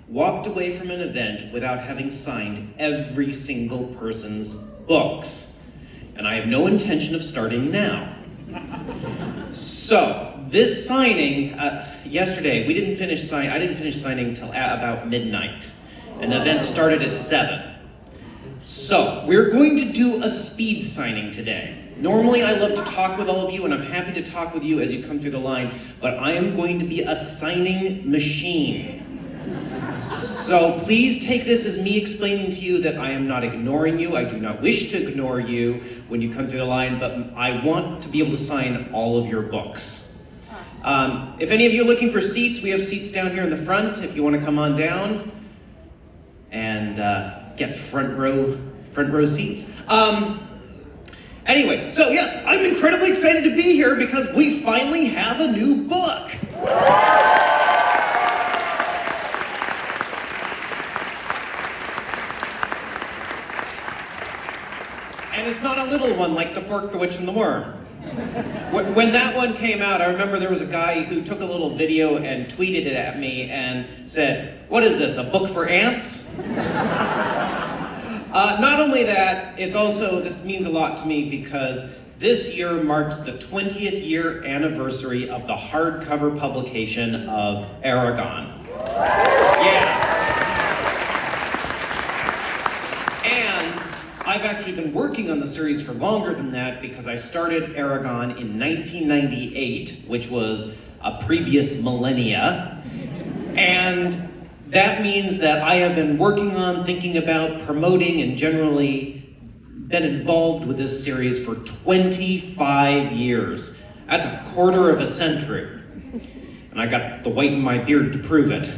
walked away from an event without having signed every single person's books. And I have no intention of starting now. So, this signing, yesterday, I didn't finish signing until about midnight. And the event started at 7. So, we're going to do a speed signing today. Normally, I love to talk with all of you, and I'm happy to talk with you as you come through the line, but I am going to be a signing machine. So please take this as me explaining to you that I am not ignoring you. I do not wish to ignore you when you come through the line, but I want to be able to sign all of your books. If any of you are looking for seats, we have seats down here in the front if you want to come on down and get front row seats. Anyway, so yes, I'm incredibly excited to be here because we finally have a new book. And it's not a little one like The Fork, the Witch, and the Worm. When that one came out, I remember there was a guy who took a little video and tweeted it at me and said, "What is this, a book for ants?" Not only that, this means a lot to me because this year marks the 20th year anniversary of the hardcover publication of Aragon. Yeah. And I've actually been working on the series for longer than that because I started Aragon in 1998, which was a previous millennia. And that means that I have been working on, thinking about, promoting, and generally been involved with this series for 25 years. That's a quarter of a century. And I got the white in my beard to prove it.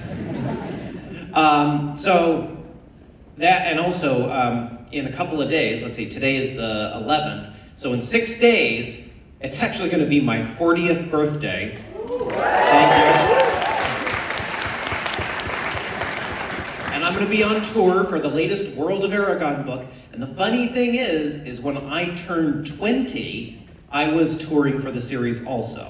In a couple of days, let's see, today is the 11th, so in 6 days, it's actually going to be my 40th birthday. Thank you. And I'm going to be on tour for the latest World of Aragon book, and the funny thing is when I turned 20, I was touring for the series also.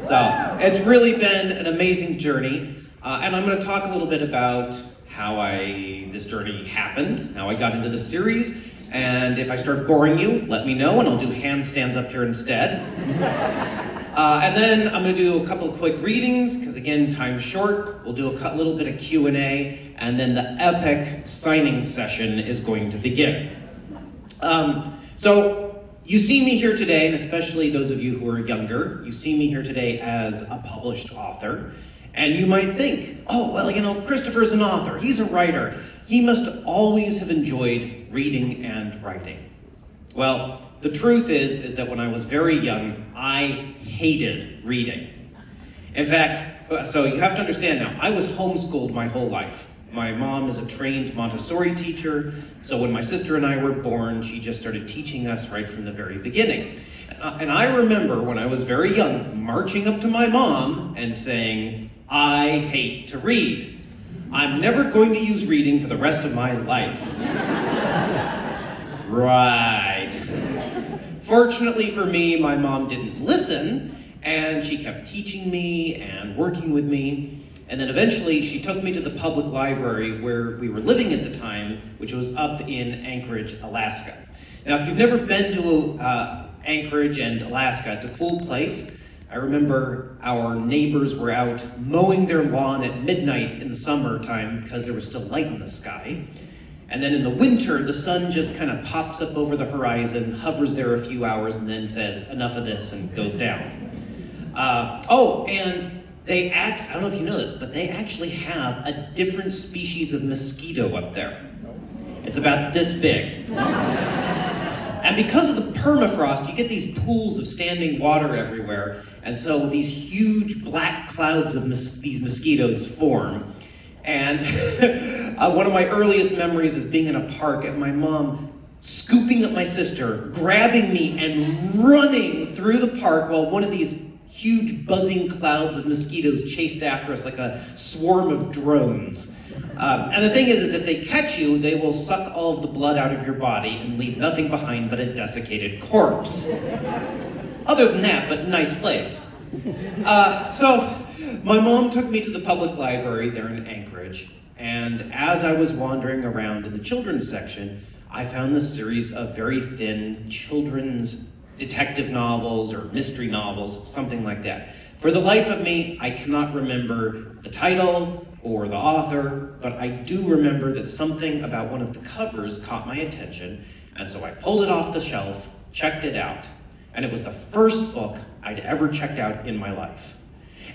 So, it's really been an amazing journey, and I'm going to talk a little bit about how this journey happened, how I got into the series, and if I start boring you, let me know and I'll do handstands up here instead. And then I'm going to do a couple of quick readings, because again, time's short. We'll do a little bit of Q&A, and then the epic signing session is going to begin. So you see me here today, and especially those of you who are younger, you see me here today as a published author. And you might think, oh, well, Christopher's an author, he's a writer. He must always have enjoyed reading and writing. Well, the truth is that when I was very young, I hated reading. In fact, so you have to understand now, I was homeschooled my whole life. My mom is a trained Montessori teacher, so when my sister and I were born, she just started teaching us right from the very beginning. And I remember when I was very young, marching up to my mom and saying, "I hate to read. I'm never going to use reading for the rest of my life." Right. Fortunately for me, my mom didn't listen, and she kept teaching me and working with me. And then eventually she took me to the public library where we were living at the time, which was up in Anchorage, Alaska. Now, if you've never been to Anchorage and Alaska, it's a cool place. I remember our neighbors were out mowing their lawn at midnight in the summertime because there was still light in the sky. And then in the winter, the sun just kind of pops up over the horizon, hovers there a few hours, and then says, "Enough of this," and goes down. And I don't know if you know this, but they actually have a different species of mosquito up there. It's about this big. And because of the permafrost, you get these pools of standing water everywhere, and so these huge black clouds of these mosquitoes form. And one of my earliest memories is being in a park and my mom scooping up my sister, grabbing me, and running through the park while one of these huge buzzing clouds of mosquitoes chased after us like a swarm of drones. And the thing is if they catch you, they will suck all of the blood out of your body and leave nothing behind but a desiccated corpse. Other than that, but nice place. So My mom took me to the public library there in Anchorage, and as I was wandering around in the children's section, I found this series of very thin children's detective novels or mystery novels, something like that. For the life of me, I cannot remember the title or the author, but I do remember that something about one of the covers caught my attention, and so I pulled it off the shelf, checked it out, and it was the first book I'd ever checked out in my life.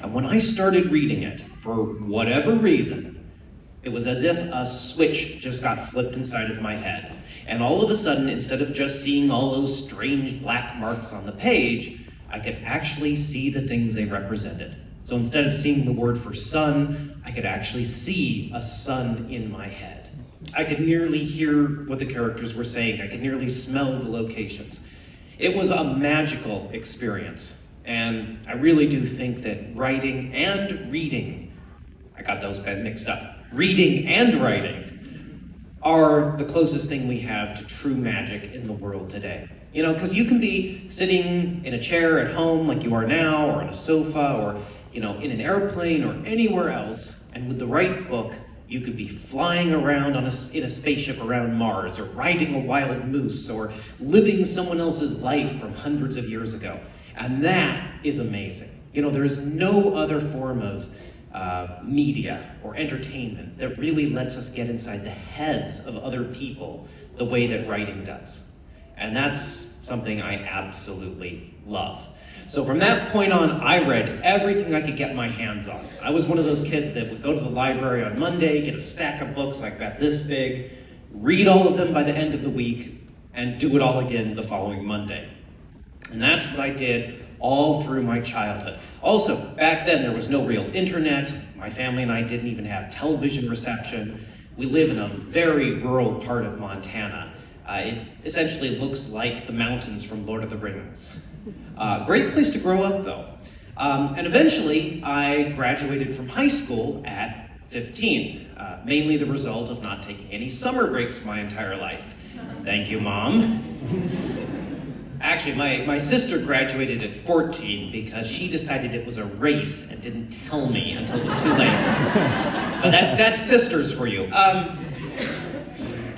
And when I started reading it, for whatever reason, it was as if a switch just got flipped inside of my head. And all of a sudden, instead of just seeing all those strange black marks on the page, I could actually see the things they represented. So instead of seeing the word for sun, I could actually see a sun in my head. I could nearly hear what the characters were saying. I could nearly smell the locations. It was a magical experience. And I really do think that writing and reading, I got those mixed up, reading and writing are the closest thing we have to true magic in the world today. You know, because you can be sitting in a chair at home like you are now, or on a sofa, or, you know, in an airplane or anywhere else, and with the right book, you could be flying around in a spaceship around Mars, or riding a wild moose, or living someone else's life from hundreds of years ago. And that is amazing. You know, there is no other form of media or entertainment that really lets us get inside the heads of other people the way that writing does. And that's something I absolutely love. So from that point on, I read everything I could get my hands on. I was one of those kids that would go to the library on Monday, get a stack of books like that this big, read all of them by the end of the week, and do it all again the following Monday. And that's what I did all through my childhood. Also, back then there was no real internet. My family and I didn't even have television reception. We live in a very rural part of Montana. It essentially looks like the mountains from Lord of the Rings. Great place to grow up, though. And eventually, I graduated from high school at 15, mainly the result of not taking any summer breaks my entire life. Thank you, Mom. Actually, my sister graduated at 14 because she decided it was a race and didn't tell me until it was too late. But that's sisters for you.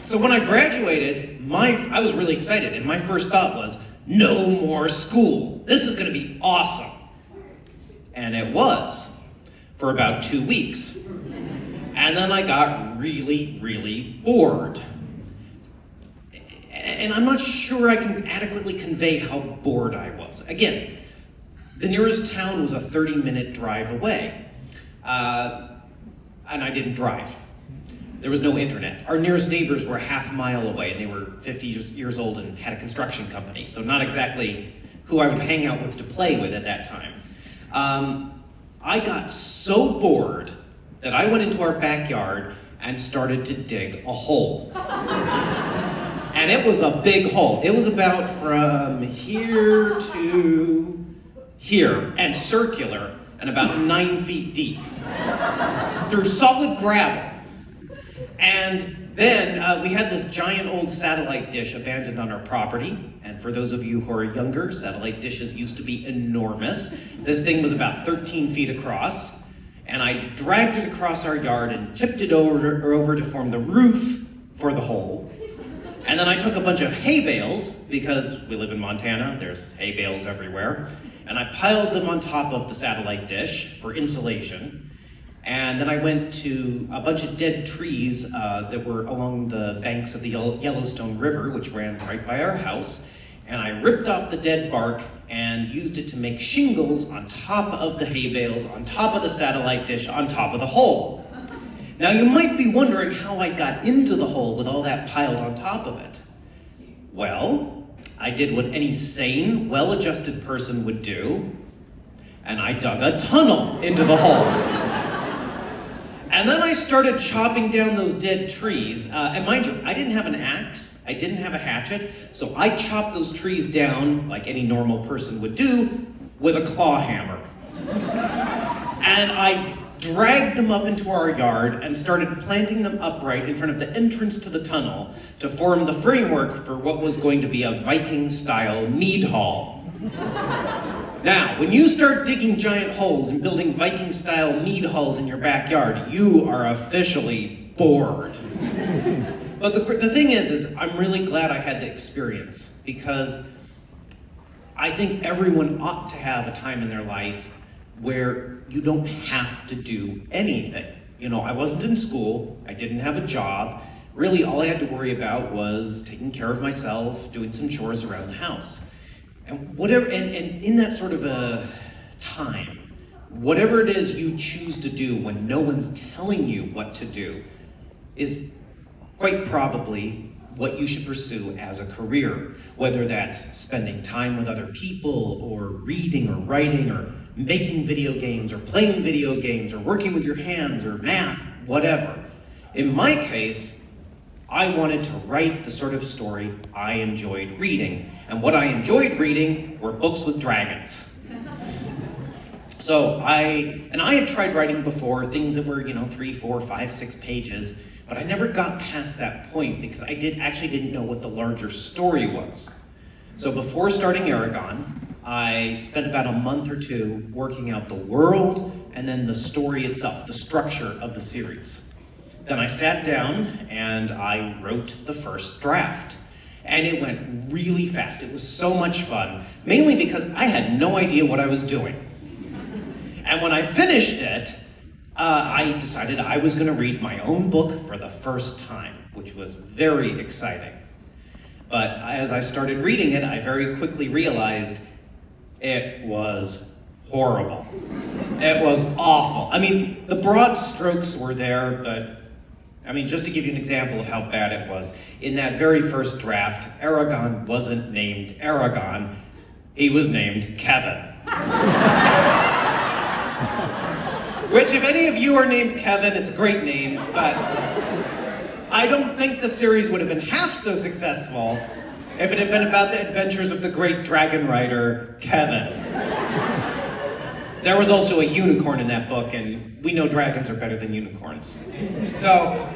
So when I graduated, I was really excited, and my first thought was, no more school. This is gonna be awesome. And it was, for about 2 weeks. And then I got really, really bored. And I'm not sure I can adequately convey how bored I was. Again, the nearest town was a 30-minute drive away. And I didn't drive. There was no internet. Our nearest neighbors were a half mile away, and they were 50 years old and had a construction company, so not exactly who I would hang out with to play with at that time. I got so bored that I went into our backyard and started to dig a hole. And it was a big hole. It was about from here to here, and circular, and about 9 feet deep, through solid gravel. And then we had this giant old satellite dish abandoned on our property. And for those of you who are younger, satellite dishes used to be enormous. This thing was about 13 feet across. And I dragged it across our yard and tipped it over to form the roof for the hole. And then I took a bunch of hay bales, because we live in Montana, there's hay bales everywhere, and I piled them on top of the satellite dish for insulation. And then I went to a bunch of dead trees that were along the banks of the Yellowstone River, which ran right by our house, and I ripped off the dead bark and used it to make shingles on top of the hay bales, on top of the satellite dish, on top of the hole. Now you might be wondering how I got into the hole with all that piled on top of it. Well, I did what any sane, well-adjusted person would do, and I dug a tunnel into the hole. And then I started chopping down those dead trees. And mind you, I didn't have an axe, I didn't have a hatchet, so I chopped those trees down, like any normal person would do, with a claw hammer. And I dragged them up into our yard and started planting them upright in front of the entrance to the tunnel to form the framework for what was going to be a Viking-style mead hall. Now, when you start digging giant holes and building Viking-style mead halls in your backyard, you are officially bored. But the thing is I'm really glad I had the experience, because I think everyone ought to have a time in their life where you don't have to do anything. You know, I wasn't in school, I didn't have a job. Really, all I had to worry about was taking care of myself, doing some chores around the house. And in that sort of a time, whatever it is you choose to do when no one's telling you what to do is quite probably what you should pursue as a career, whether that's spending time with other people, or reading, or writing, or making video games, or playing video games, or working with your hands, or math, whatever. In my case, I wanted to write the sort of story I enjoyed reading, and what I enjoyed reading were books with dragons. So I had tried writing before, things that were, 3, 4, 5, 6 pages, but I never got past that point because I didn't know what the larger story was. So before starting Aragon, I spent about a month or two working out the world and then the story itself, the structure of the series. Then I sat down and I wrote the first draft. And it went really fast. It was so much fun, mainly because I had no idea what I was doing. And when I finished it, I decided I was going to read my own book for the first time, which was very exciting. But as I started reading it, I very quickly realized it was horrible. It was awful. I mean, the broad strokes were there, but just to give you an example of how bad it was, in that very first draft, Aragon wasn't named Aragon, he was named Kevin. Which, if any of you are named Kevin, it's a great name, but I don't think the series would have been half so successful if it had been about the adventures of the great dragon rider, Kevin. There was also a unicorn in that book, and we know dragons are better than unicorns. So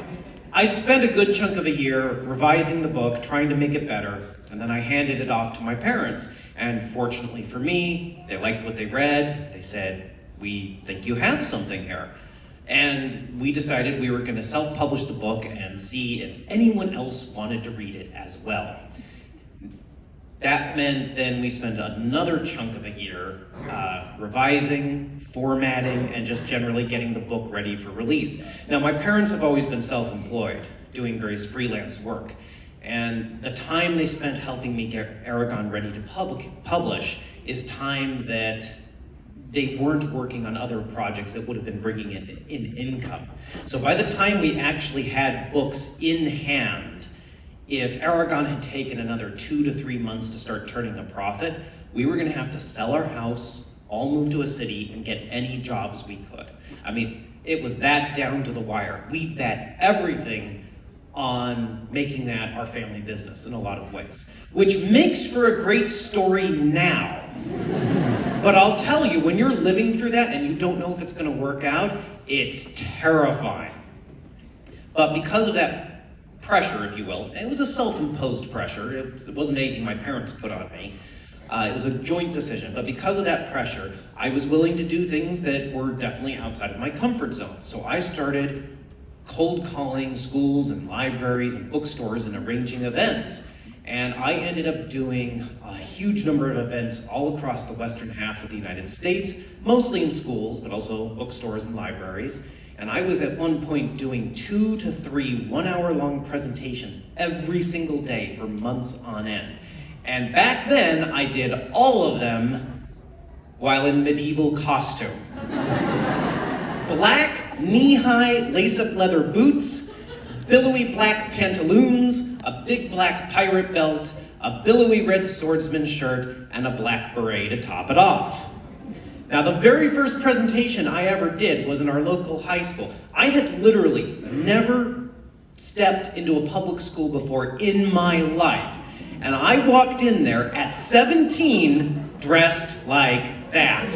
I spent a good chunk of a year revising the book, trying to make it better, and then I handed it off to my parents. And fortunately for me, they liked what they read. They said, "We think you have something here." And we decided we were going to self-publish the book and see if anyone else wanted to read it as well. That meant then we spent another chunk of a year revising, formatting, and just generally getting the book ready for release. Now, my parents have always been self-employed, doing various freelance work. And the time they spent helping me get Aragon ready to publish is time that they weren't working on other projects that would have been bringing in income. So by the time we actually had books in hand, if Aragon had taken another 2 to 3 months to start turning a profit, we were gonna have to sell our house, all move to a city, and get any jobs we could. It was that down to the wire. We bet everything on making that our family business in a lot of ways, which makes for a great story now. But I'll tell you, when you're living through that and you don't know if it's gonna work out, it's terrifying. But because of that pressure, if you will, it was a self-imposed pressure, it wasn't anything my parents put on me, it was a joint decision, but because of that pressure, I was willing to do things that were definitely outside of my comfort zone. So I started cold calling schools and libraries and bookstores and arranging events. And I ended up doing a huge number of events all across the western half of the United States, mostly in schools, but also bookstores and libraries. And I was at one point doing 2 to 3 one-hour-long presentations every single day for months on end. And back then, I did all of them while in medieval costume. Black, knee-high, lace-up leather boots, billowy black pantaloons, a big black pirate belt, a billowy red swordsman shirt, and a black beret to top it off. Now, the very first presentation I ever did was in our local high school. I had literally never stepped into a public school before in my life. And I walked in there at 17 dressed like that.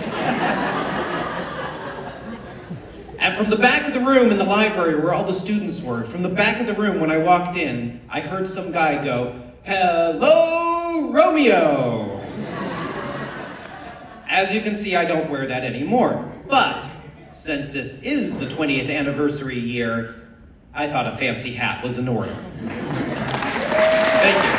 And from the back of the room in the library where all the students were, from the back of the room when I walked in, I heard some guy go, "Hello, Romeo!" As you can see, I don't wear that anymore. But since this is the 20th anniversary year, I thought a fancy hat was in order. Thank you.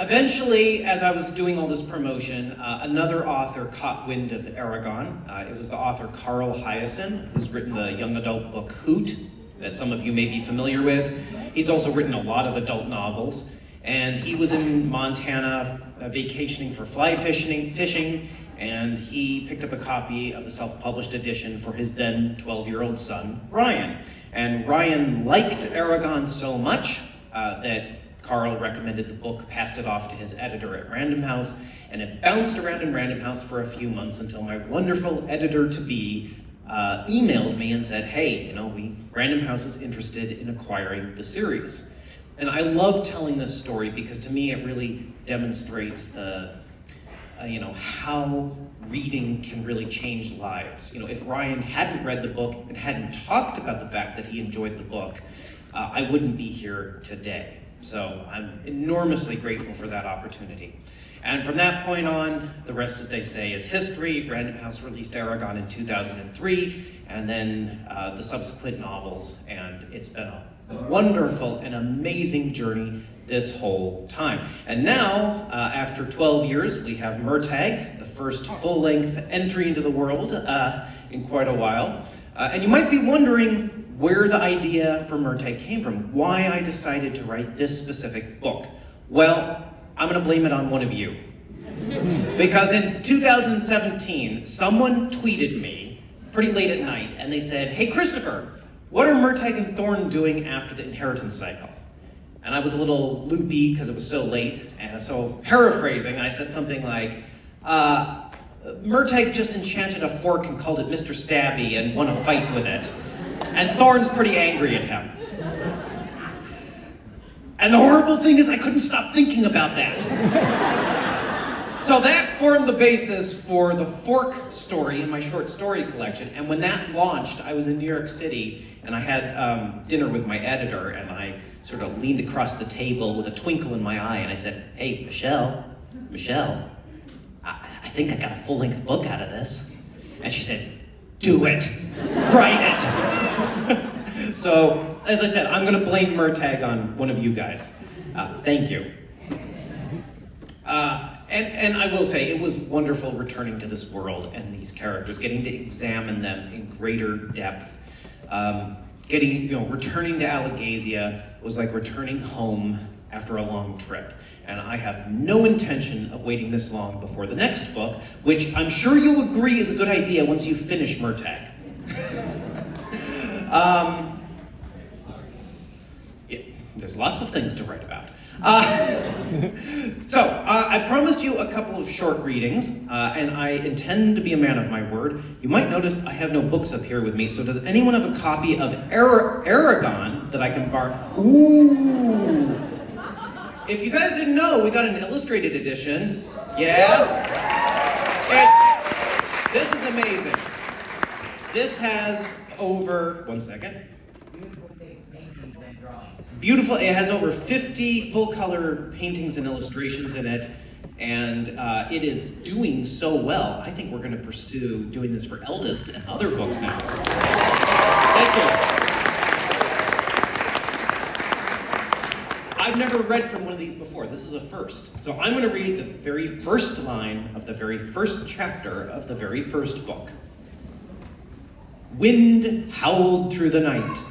Eventually, as I was doing all this promotion, another author caught wind of Aragon. It was the author Carl Hyacin, who's written the young adult book Hoot, that some of you may be familiar with. He's also written a lot of adult novels. And he was in Montana vacationing for fly fishing, and he picked up a copy of the self-published edition for his then 12-year-old son, Ryan. And Ryan liked Aragon so much that Carl recommended the book, passed it off to his editor at Random House, and it bounced around in Random House for a few months until my wonderful editor-to-be emailed me and said, hey, Random House is interested in acquiring the series. And I love telling this story because to me it really demonstrates the, how reading can really change lives. If Ryan hadn't read the book and hadn't talked about the fact that he enjoyed the book, I wouldn't be here today. So I'm enormously grateful for that opportunity. And from that point on, the rest, as they say, is history. Random House released Aragon in 2003, and then the subsequent novels, and it's been a wonderful and amazing journey this whole time. And now, after 12 years, we have Murtagh, the first full-length entry into the world in quite a while. And you might be wondering where the idea for Murtagh came from, why I decided to write this specific book. Well, I'm gonna blame it on one of you. Because in 2017, someone tweeted me pretty late at night, and they said, hey, Christopher, what are Murtagh and Thorn doing after the inheritance cycle? And I was a little loopy because it was so late, and so paraphrasing, I said something like, Murtagh just enchanted a fork and called it Mr. Stabby and won a fight with it. And Thorn's pretty angry at him. And the horrible thing is I couldn't stop thinking about that. So that formed the basis for the fork story in my short story collection. And when that launched, I was in New York City and I had dinner with my editor, and I sort of leaned across the table with a twinkle in my eye and I said, hey, Michelle, I think I got a full-length book out of this. And she said, do it, write it. So, as I said, I'm gonna blame Murtagh on one of you guys. Thank you. And I will say, it was wonderful returning to this world and these characters, getting to examine them in greater depth. Returning to Allegasia was like returning home after a long trip. And I have no intention of waiting this long before the next book, which I'm sure you'll agree is a good idea once you finish Murtagh. There's lots of things to write about. I promised you a couple of short readings, and I intend to be a man of my word. You might notice I have no books up here with me, so does anyone have a copy of Aragon that I can borrow? Ooh! If you guys didn't know, we got an illustrated edition. Yeah? This is amazing. This has over, one second. Beautiful, it has over 50 full-color paintings and illustrations in it, and it is doing so well. I think we're going to pursue doing this for Eldest and other books now. Thank you. I've never read from one of these before. This is a first. So I'm going to read the very first line of the very first chapter of the very first book. Wind howled through the night,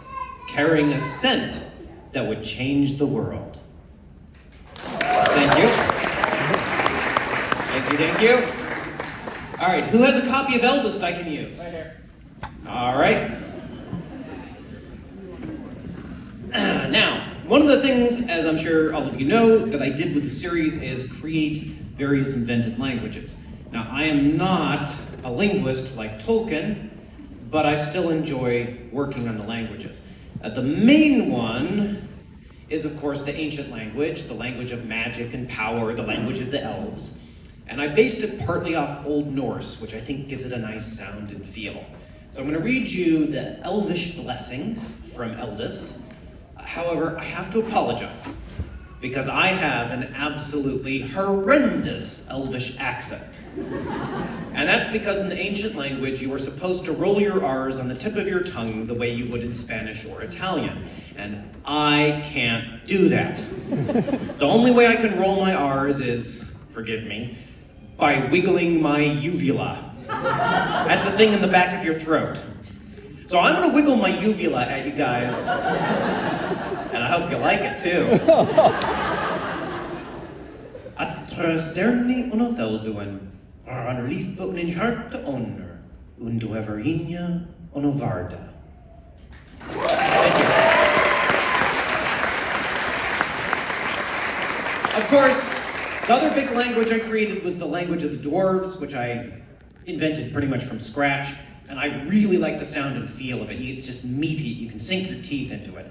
carrying a scent that would change the world. Thank you. Thank you. All right, who has a copy of Eldest I can use? Right here. All right. Now, one of the things, as I'm sure all of you know, that I did with the series is create various invented languages. Now, I am not a linguist like Tolkien, but I still enjoy working on the languages. The main one is, of course, the ancient language, the language of magic and power, the language of the elves. And I based it partly off Old Norse, which I think gives it a nice sound and feel. So I'm going to read you the Elvish blessing from Eldest. However, I have to apologize. because I have an absolutely horrendous Elvish accent. And that's because in the ancient language, you were supposed to roll your R's on the tip of your tongue the way you would in Spanish or Italian. And I can't do that. The only way I can roll my R's is, forgive me, by wiggling my uvula. That's the thing in the back of your throat. So I'm gonna wiggle my uvula at you guys, and I hope you like it too. Atra sterni uno thelduen, ar leaf unin harta honor, undu everinia uno varda. Thank you. Of course, the other big language I created was the language of the dwarves, which I invented pretty much from scratch. And I really like the sound and feel of it. It's just meaty, you can sink your teeth into it.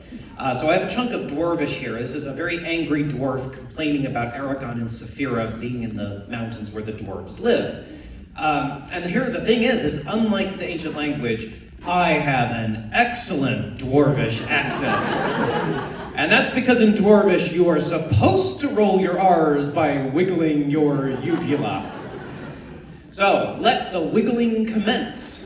So I have a chunk of dwarvish here. This is a very angry dwarf complaining about Aragon and Saphira being in the mountains where the dwarves live. And here the thing is unlike the ancient language, I have an excellent dwarvish accent. And that's because in dwarvish you are supposed to roll your R's by wiggling your uvula. So let the wiggling commence.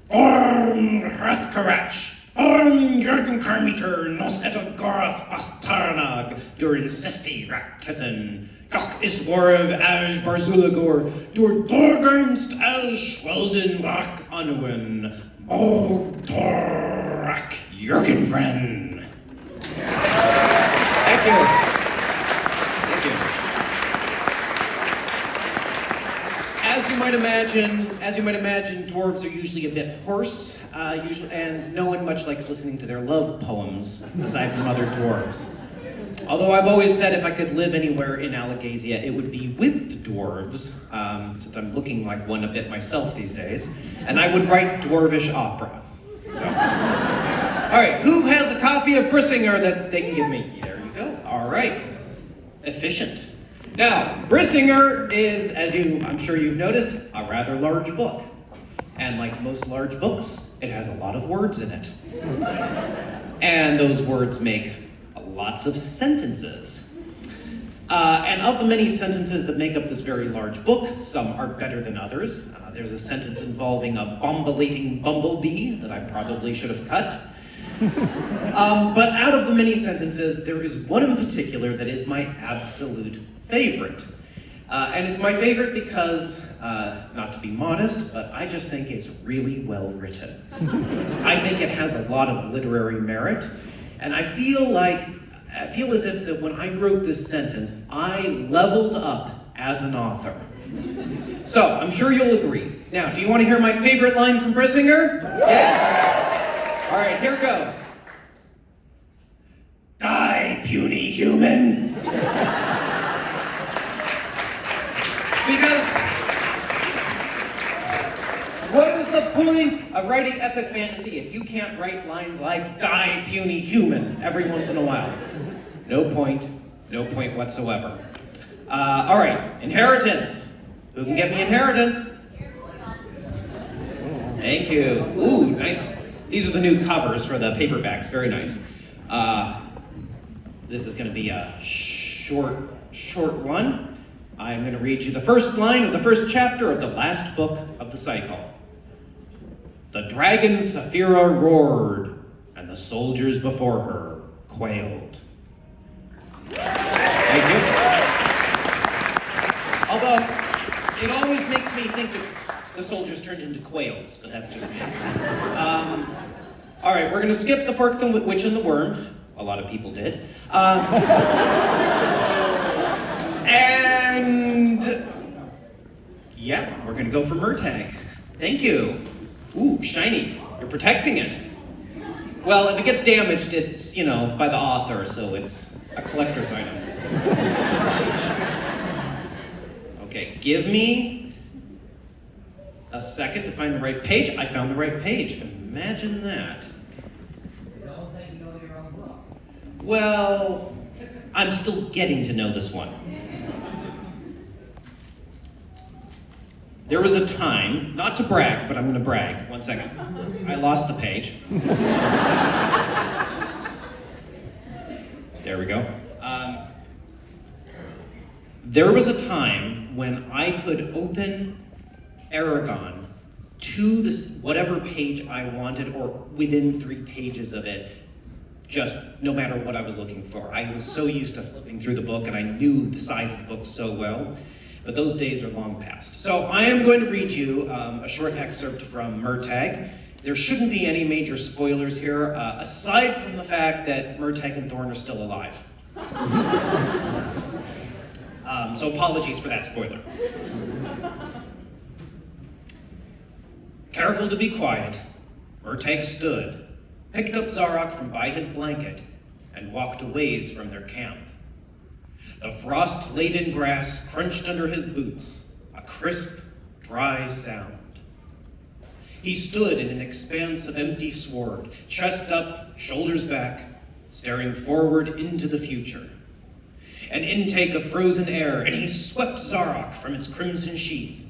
Orm Hrathkarach, Orm Jurgen Carmeter, Nos Etogoroth Bastarnag, Durin Sesti Rakkethen, Gok Iswarv Aj Barzulagor, Dur Dorgernst Aj Schwelden Rak Anuin, Motorak Jurgenfren. Thank you. Thank you. As you might imagine, dwarves are usually a bit hoarse, and no one much likes listening to their love poems, aside from other dwarves. Although I've always said if I could live anywhere in Alagasia, it would be with dwarves, since I'm looking like one a bit myself these days, and I would write dwarvish opera. So, all right, who has a copy of Brissinger that they can give me? There you go. All right, efficient. Now, Brissinger is, I'm sure you've noticed, a rather large book. And like most large books, it has a lot of words in it. And those words make lots of sentences. And of the many sentences that make up this very large book, some are better than others. There's a sentence involving a bombulating bumblebee that I probably should have cut. But out of the many sentences, there is one in particular that is my absolute favorite. And it's my favorite because, not to be modest, but I just think it's really well written. I think it has a lot of literary merit, and I feel as if that when I wrote this sentence, I leveled up as an author. So, I'm sure you'll agree. Now, do you want to hear my favorite line from Brissinger? Yeah? All right, here goes. Die, puny human! Because what is the point of writing epic fantasy if you can't write lines like "die, puny human" every once in a while? No point whatsoever. All right, inheritance. Who can get me inheritance? Thank you. Ooh, nice. These are the new covers for the paperbacks. Very nice. This is going to be a short one. I'm going to read you the first line of the first chapter of the last book of the cycle. The dragon Saphira roared, and the soldiers before her quailed. Thank you. Although, it always makes me think that the soldiers turned into quails, but that's just me. All right, we're going to skip the fork, the witch, and the worm. A lot of people did. And yeah, we're gonna go for Murtagh. Thank you. Ooh, shiny. You're protecting it. Well, if it gets damaged, it's, by the author, so it's a collector's item. Okay, give me a second to find the right page. I found the right page. Imagine that. Well, I'm still getting to know this one. There was a time, not to brag, but I'm going to brag. 1 second. I lost the page. There we go. Um, there was a time when I could open Aragon to this whatever page I wanted, or within 3 pages of it, just no matter what I was looking for. I was so used to flipping through the book, and I knew the size of the book so well, but those days are long past. So I am going to read you a short excerpt from Murtagh. There shouldn't be any major spoilers here, aside from the fact that Murtagh and Thorn are still alive. So apologies for that spoiler. Careful to be quiet, Murtagh stood, picked up Zarok from by his blanket, and walked a ways from their camp. The frost-laden grass crunched under his boots, a crisp, dry sound. He stood in an expanse of empty sward, chest up, shoulders back, staring forward into the future. An intake of frozen air, and he swept Zarok from its crimson sheath.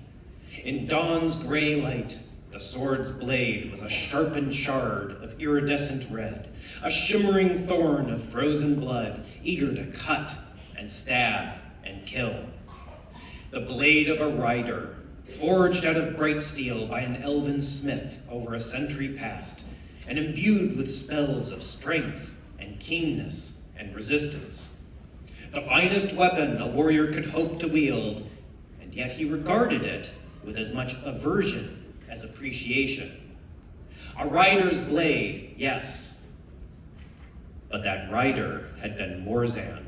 In dawn's gray light, the sword's blade was a sharpened shard of iridescent red, a shimmering thorn of frozen blood, eager to cut and stab and kill. The blade of a rider, forged out of bright steel by an elven smith over a century past, and imbued with spells of strength and keenness and resistance. The finest weapon a warrior could hope to wield, and yet he regarded it with as much aversion as appreciation. A rider's blade, yes, but that rider had been Morzan,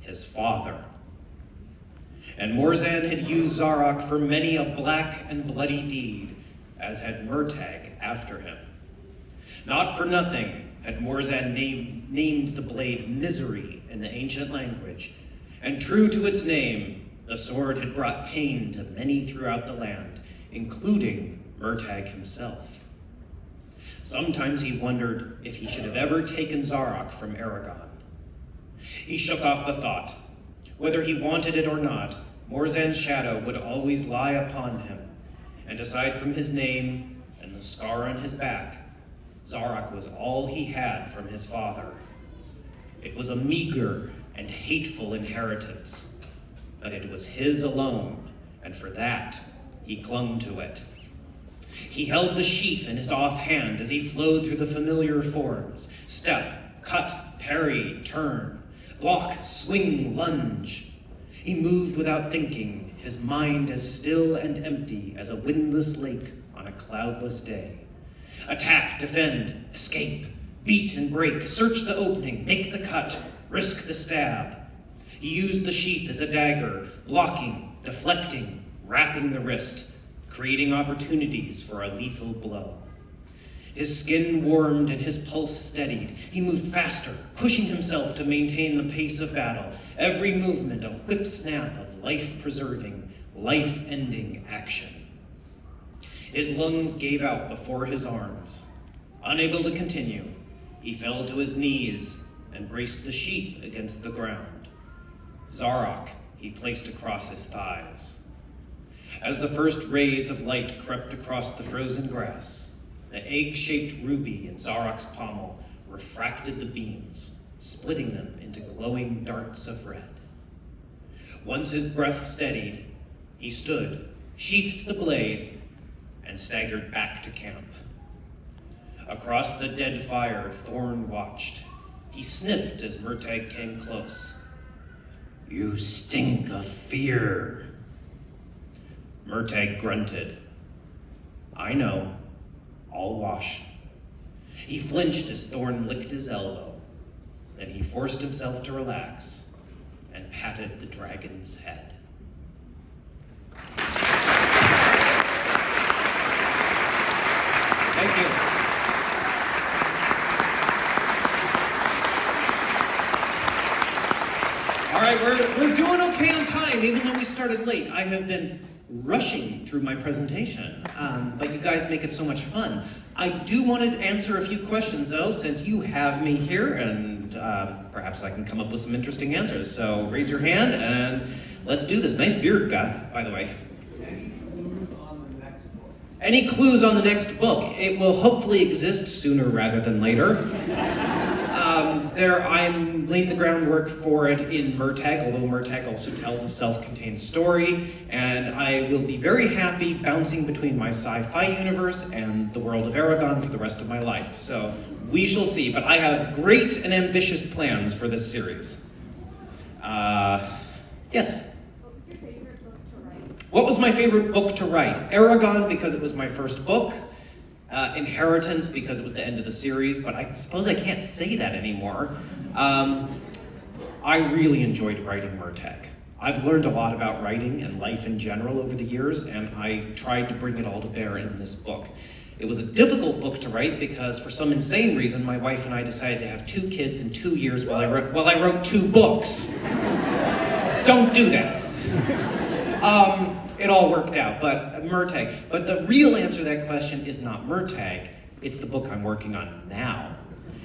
his father. And Morzan had used Zarok for many a black and bloody deed, as had Murtagh after him. Not for nothing had Morzan named the blade Misery in the ancient language, and true to its name, the sword had brought pain to many throughout the land, including Murtagh himself. Sometimes he wondered if he should have ever taken Zarok from Aragon. He shook off the thought. Whether he wanted it or not, Morzan's shadow would always lie upon him, and aside from his name and the scar on his back, Zarok was all he had from his father. It was a meager and hateful inheritance, but it was his alone, and for that, he clung to it. He held the sheath in his offhand as he flowed through the familiar forms: step, cut, parry, turn, block, swing, lunge. He moved without thinking, his mind as still and empty as a windless lake on a cloudless day. Attack, defend, escape, beat and break, search the opening, make the cut, risk the stab. He used the sheath as a dagger, blocking, deflecting, wrapping the wrist, creating opportunities for a lethal blow. His skin warmed and his pulse steadied. He moved faster, pushing himself to maintain the pace of battle, every movement a whip snap of life-preserving, life-ending action. His lungs gave out before his arms. Unable to continue, he fell to his knees and braced the sheath against the ground. Zarok he placed across his thighs. As the first rays of light crept across the frozen grass, the egg-shaped ruby in Zarok's pommel refracted the beams, splitting them into glowing darts of red. Once his breath steadied, he stood, sheathed the blade, and staggered back to camp. Across the dead fire, Thorn watched. He sniffed as Murtagh came close. "You stink of fear." Murtagh grunted. "I know. I'll wash." He flinched as Thorn licked his elbow. Then he forced himself to relax and patted the dragon's head. Thank you. All right, we're doing okay on time, even though we started late. I have been rushing through my presentation, but you guys make it so much fun. I do want to answer a few questions, though, since you have me here, and perhaps I can come up with some interesting answers. So raise your hand, and let's do this. Nice beard, guy, by the way. Any clues on the next book? It will hopefully exist sooner rather than later. I'm laying the groundwork for it in Murtag, although Murtag also tells a self-contained story, and I will be very happy bouncing between my sci-fi universe and the world of Aragon for the rest of my life. So we shall see, but I have great and ambitious plans for this series. Yes? What was my favorite book to write? Aragon, because it was my first book. Inheritance, because it was the end of the series, but I suppose I can't say that anymore. I really enjoyed writing Murtag. I've learned a lot about writing and life in general over the years, and I tried to bring it all to bear in this book. It was a difficult book to write because, for some insane reason, my wife and I decided to have 2 kids in 2 years while I wrote 2 books. Don't do that. It all worked out, but Murtag. But the real answer to that question is not Murtag, it's the book I'm working on now.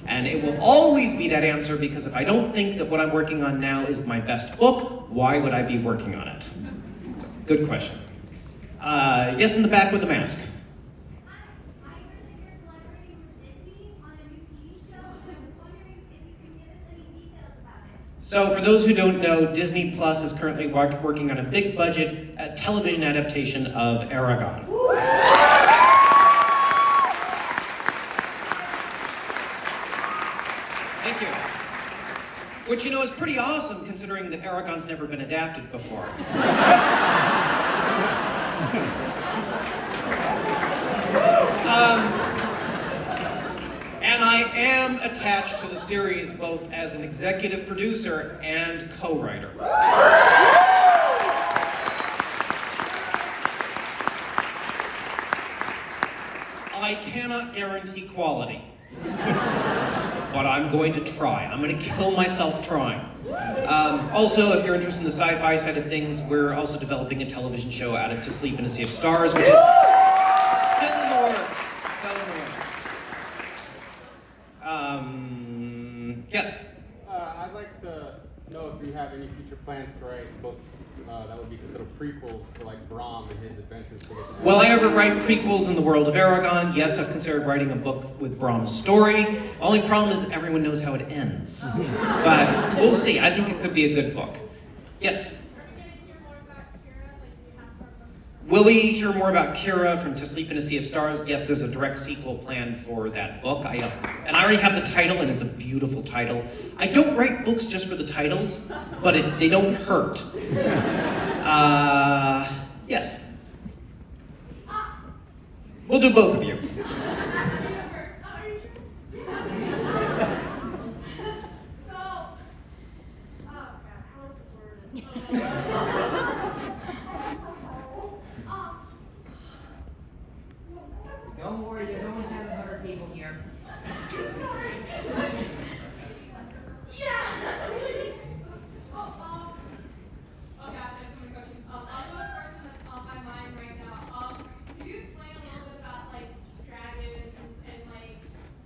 And it will always be that answer, because if I don't think that what I'm working on now is my best book, why would I be working on it? Good question. Yes, in the back with the mask. So for those who don't know, Disney Plus is currently working on a big budget television adaptation of Aragon. Thank you. Which, you know, is pretty awesome considering that Aragon's never been adapted before. And I am attached to the series both as an executive producer and co-writer. I cannot guarantee quality, but I'm going to try. I'm going to kill myself trying. Also, if you're interested in the sci-fi side of things, we're also developing a television show out of To Sleep in a Sea of Stars, which is still in the works. Yes? I'd like to know if you have any future plans to write books that would be considered prequels to like Brom and his adventures to get to Will I ever write prequels in the world of Aragon? Yes, I've considered writing a book with Brom's story. The only problem is everyone knows how it ends. But we'll see. I think it could be a good book. Yes? Will we hear more about Kira from To Sleep in a Sea of Stars? Yes, there's a direct sequel planned for that book. And I already have the title, and it's a beautiful title. I don't write books just for the titles, but they don't hurt. Yes. We'll do both of you. Don't worry, there's only 700 people here. Oh gosh, I have so many questions. I'll go first, and that's on my mind right now. Could you explain a little bit about like dragons and like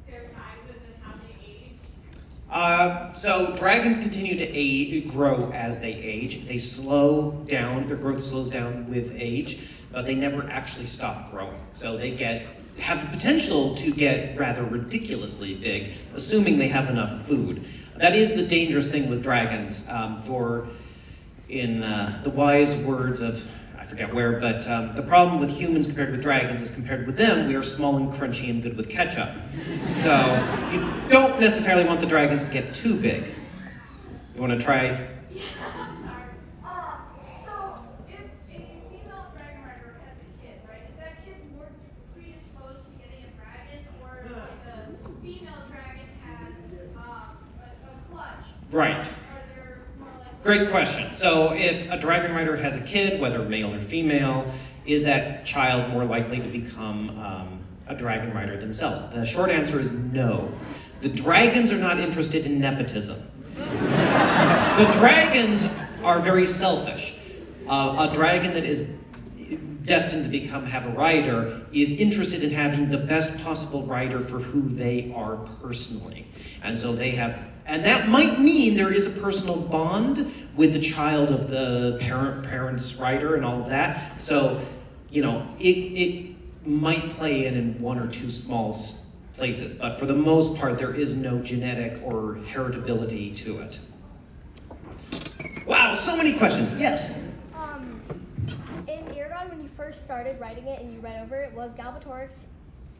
their sizes and how they age? So dragons continue to grow as they age. They slow down, their growth slows down with age, but they never actually stop growing. So they have the potential to get rather ridiculously big, assuming they have enough food. That is the dangerous thing with dragons. In the wise words of, I forget where, but the problem with humans compared with dragons is compared with them, we are small and crunchy and good with ketchup. So you don't necessarily want the dragons to get too big. You want to try? Yeah, I'm sorry. So if a female dragon rider has a kid, right, is that kid more predisposed to getting a dragon, or like a female dragon has a clutch? Right. Are there more like Great question. So if a dragon rider has a kid, whether male or female, is that child more likely to become a dragon rider themselves? The short answer is no. The dragons are not interested in nepotism. The dragons are very selfish. A dragon that is destined to have a rider is interested in having the best possible rider for who they are personally. And so and that might mean there is a personal bond with the child of the parent's rider and all of that. So, you know, it might play in one or two small places, but for the most part, there is no genetic or heritability to it. Wow, so many questions. Yes? In Aragon, when you first started writing it and you read over it, was Galbatorix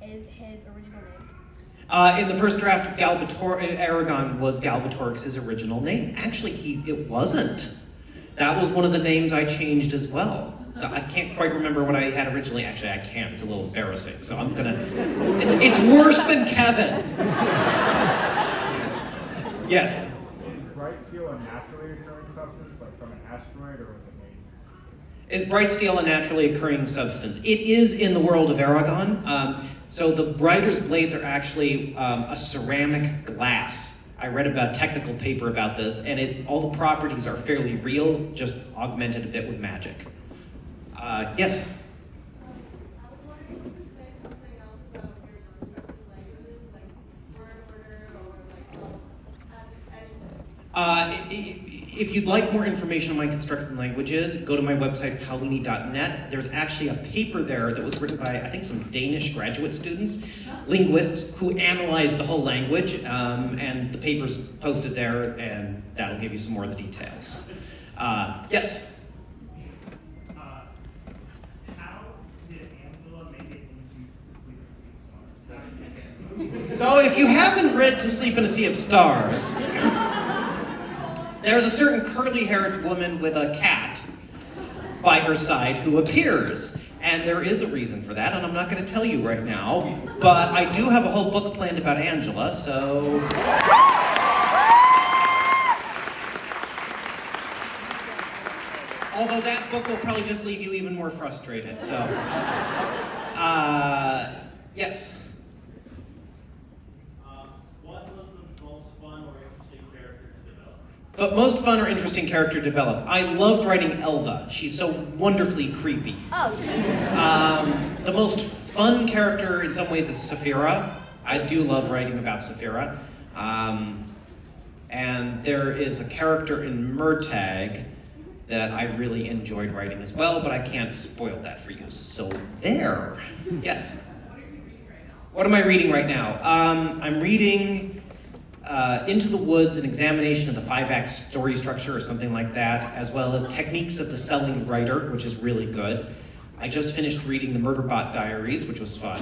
is his original name? In the first draft of Aragon was Galbatorix's original name. Actually, it wasn't. That was one of the names I changed as well. So I can't quite remember what I had originally. Actually, I can. It's a little embarrassing. So I'm gonna. It's worse than Kevin. Yes. Is bright steel a naturally occurring substance, like from an asteroid, or was it made? Is bright steel a naturally occurring substance? It is in the world of Aragon. So the writer's blades are actually a ceramic glass. I read about a technical paper about this, and all the properties are fairly real, just augmented a bit with magic. Yes? I was wondering if you could say something else about your non-structured languages, like word order or anything. If you'd like more information on my constructed languages, go to my website, paolini.net. There's actually a paper there that was written by, I think, some Danish graduate students, linguists, who analyzed the whole language, and the paper's posted there, and that'll give you some more of the details. Yes? How did Angela make it into To Sleep in a Sea of Stars? So if you haven't read To Sleep in a Sea of Stars, there's a certain curly-haired woman with a cat by her side who appears. And there is a reason for that, and I'm not going to tell you right now. But I do have a whole book planned about Angela, so... Although that book will probably just leave you even more frustrated, so... Yes? What was the most fun or interesting character to develop? But most fun or interesting character to develop. I loved writing Elva. She's so wonderfully creepy. Oh. The most fun character in some ways is Saphira. I do love writing about Saphira. And there is a character in Murtag that I really enjoyed writing as well, but I can't spoil that for you. So there. Yes? What am I reading right now? I'm reading Into the Woods, an examination of the 5-act story structure or something like that, as well as Techniques of the Selling Writer, which is really good. I just finished reading the Murderbot Diaries, which was fun.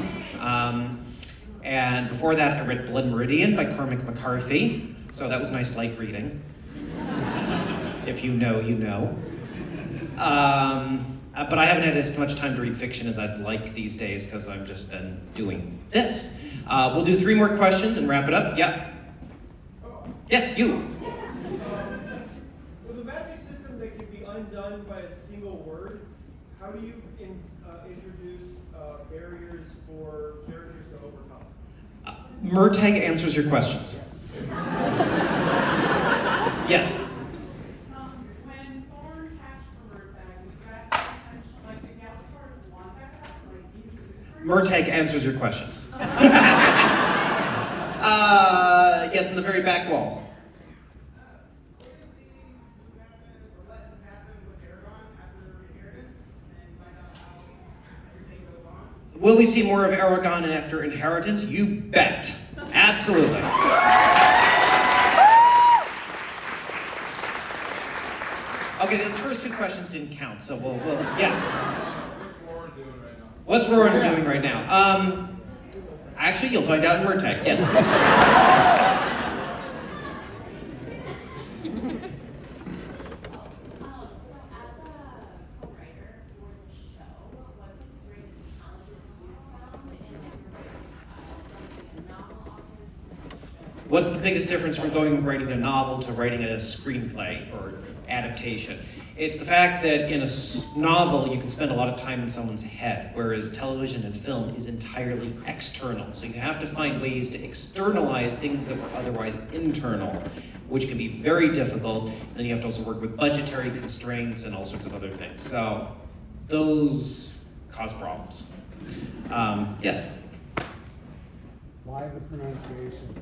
And before that, I read Blood Meridian by Cormac McCarthy, so that was nice light reading. If you know, you know. But I haven't had as much time to read fiction as I'd like these days because I've just been doing this. We'll do 3 more questions and wrap it up. Yeah? Yes, you. With a magic system that can be undone by a single word, how do you introduce barriers for characters to overcome? Murtag answers your questions. Yes. When Thorn hatched for Murtag, was that intentional? Like, did Galbatorix want that to happen? Like, he introduced her? Murtag answers your questions. Yes, in the very back wall. Will we see more of Aragon after Inheritance? You bet. Absolutely. Okay, those first 2 questions didn't count, so we'll yes. What's Roran doing right now? Actually, you'll find out in Murtag, yes. What's the biggest difference from going from writing a novel to writing a screenplay or adaptation? It's the fact that in a novel you can spend a lot of time in someone's head, whereas television and film is entirely external. So you have to find ways to externalize things that were otherwise internal, which can be very difficult. And then you have to also work with budgetary constraints and all sorts of other things. So those cause problems. Yes? Why the pronunciation?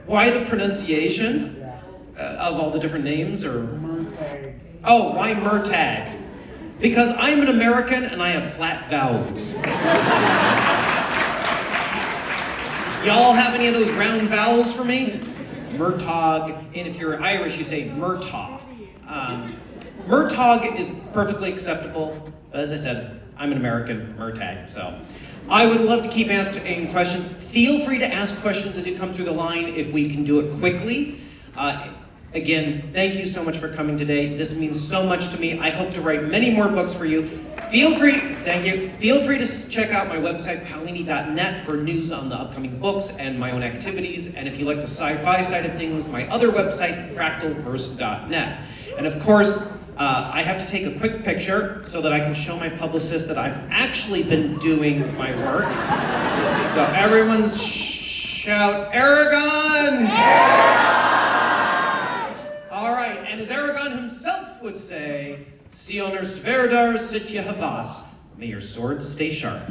Why the pronunciation? Yeah. Of all the different names, or? Murtag. Oh, why Murtag? Because I'm an American and I have flat vowels. Y'all have any of those round vowels for me? Murtagh, and if you're Irish, you say Murtagh. Murtagh is perfectly acceptable, but as I said, I'm an American, Murtagh, so. I would love to keep answering questions. Feel free to ask questions as you come through the line if we can do it quickly. Again, thank you so much for coming today. This means so much to me. I hope to write many more books for you. Feel free to check out my website, paolini.net, for news on the upcoming books and my own activities. And if you like the sci-fi side of things, my other website, fractalverse.net. And of course, I have to take a quick picture so that I can show my publicist that I've actually been doing my work. So everyone shout, Aragon! All right, and as Aragon himself would say, Sioner Sverdar Sitya Havas. May your sword stay sharp.